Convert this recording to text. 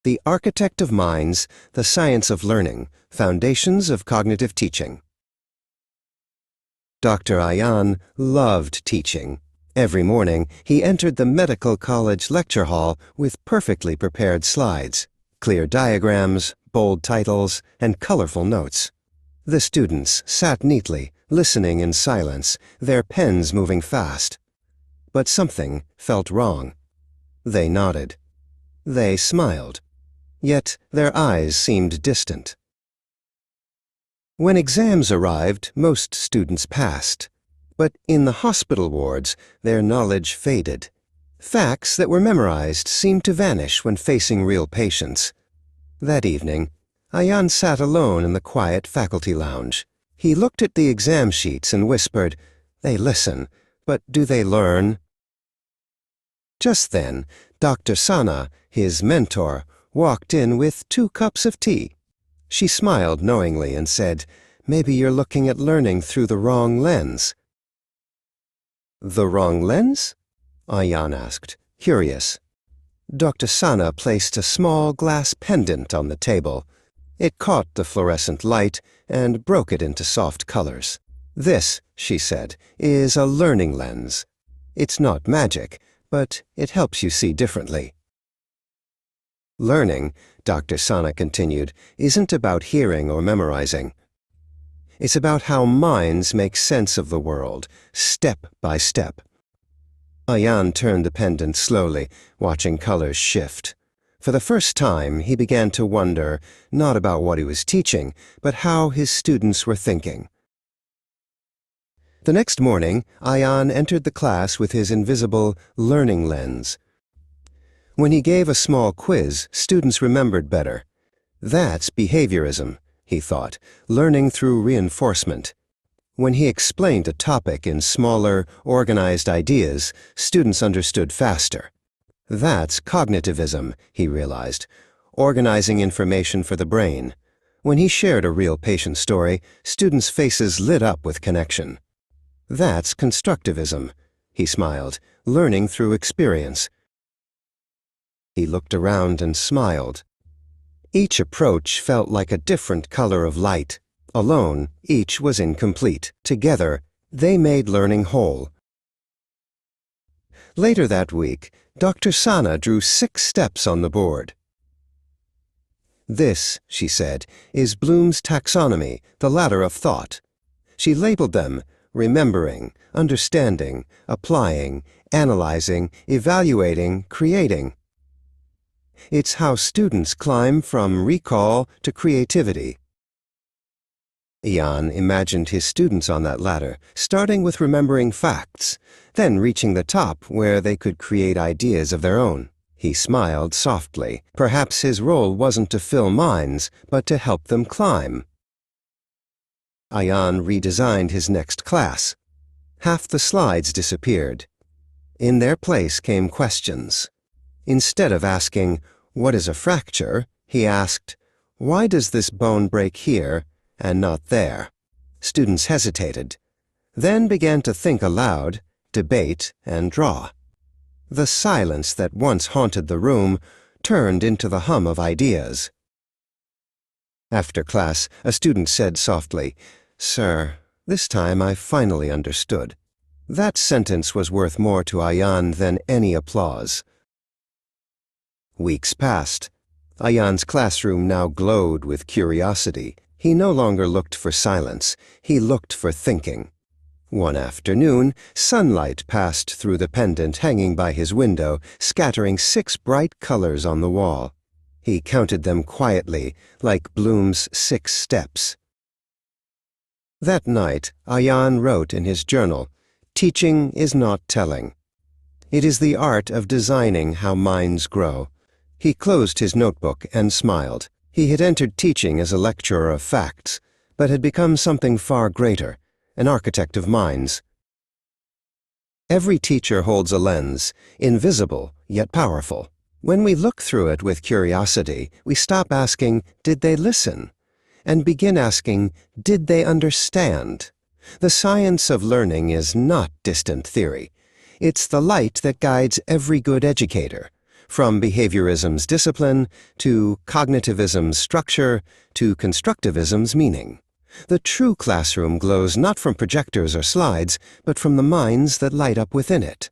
The Architect of Minds, The Science of Learning, Foundations of Cognitive Teaching. Dr. Ayan loved teaching. Every morning, he entered the medical college lecture hall with perfectly prepared slides, clear diagrams, bold titles, and colorful notes. The students sat neatly, listening in silence, their pens moving fast. But something felt wrong. They nodded. They smiled. Yet their eyes seemed distant. When exams arrived, most students passed. But in the hospital wards, their knowledge faded. Facts that were memorized seemed to vanish when facing real patients. That evening, Ayan sat alone in the quiet faculty lounge. He looked at the exam sheets and whispered, "They listen, but do they learn?" Just then, Dr. Sana, his mentor, walked in with 2 cups of tea. She smiled knowingly and said, "Maybe you're looking at learning through the wrong lens." "The wrong lens?" Ayan asked, curious. Dr. Sana placed a small glass pendant on the table. It caught the fluorescent light and broke it into soft colors. "This," she said, "is a learning lens. It's not magic, but it helps you see differently." Learning, Dr. Sana continued, isn't about hearing or memorizing. It's about how minds make sense of the world, step by step. Ayan turned the pendant slowly, watching colors shift. For the first time, he began to wonder, not about what he was teaching, but how his students were thinking. The next morning, Ayan entered the class with his invisible learning lens. When he gave a small quiz, students remembered better. That's behaviorism, he thought, learning through reinforcement. When he explained a topic in smaller, organized ideas, students understood faster. That's cognitivism, he realized, organizing information for the brain. When he shared a real patient story, students' faces lit up with connection. That's constructivism, he smiled, learning through experience. He looked around and smiled. Each approach felt like a different color of light. Alone, each was incomplete. Together, they made learning whole. Later that week, Dr. Sana drew 6 steps on the board. "This," she said, "is Bloom's taxonomy, the ladder of thought." She labeled them: remembering, understanding, applying, analyzing, evaluating, creating. It's how students climb from recall to creativity. Ayan imagined his students on that ladder, starting with remembering facts, then reaching the top where they could create ideas of their own. He smiled softly. Perhaps his role wasn't to fill minds, but to help them climb. Ayan redesigned his next class. Half the slides disappeared. In their place came questions. Instead of asking, "What is a fracture?" he asked, "Why does this bone break here and not there?" Students hesitated, then began to think aloud, debate, and draw. The silence that once haunted the room turned into the hum of ideas. After class, a student said softly, "Sir, this time I finally understood." That sentence was worth more to Ayan than any applause. Weeks passed. Ayan's classroom now glowed with curiosity. He no longer looked for silence. He looked for thinking. One afternoon, sunlight passed through the pendant hanging by his window, scattering 6 bright colors on the wall. He counted them quietly, like Bloom's 6 steps. That night, Ayan wrote in his journal, "Teaching is not telling. It is the art of designing how minds grow." He closed his notebook and smiled. He had entered teaching as a lecturer of facts, but had become something far greater, an architect of minds. Every teacher holds a lens, invisible yet powerful. When we look through it with curiosity, we stop asking, "Did they listen?" and begin asking, "Did they understand?" The science of learning is not distant theory. It's the light that guides every good educator. from behaviorism's discipline to cognitivism's structure to constructivism's meaning. The true classroom glows not from projectors or slides, but from the minds that light up within it.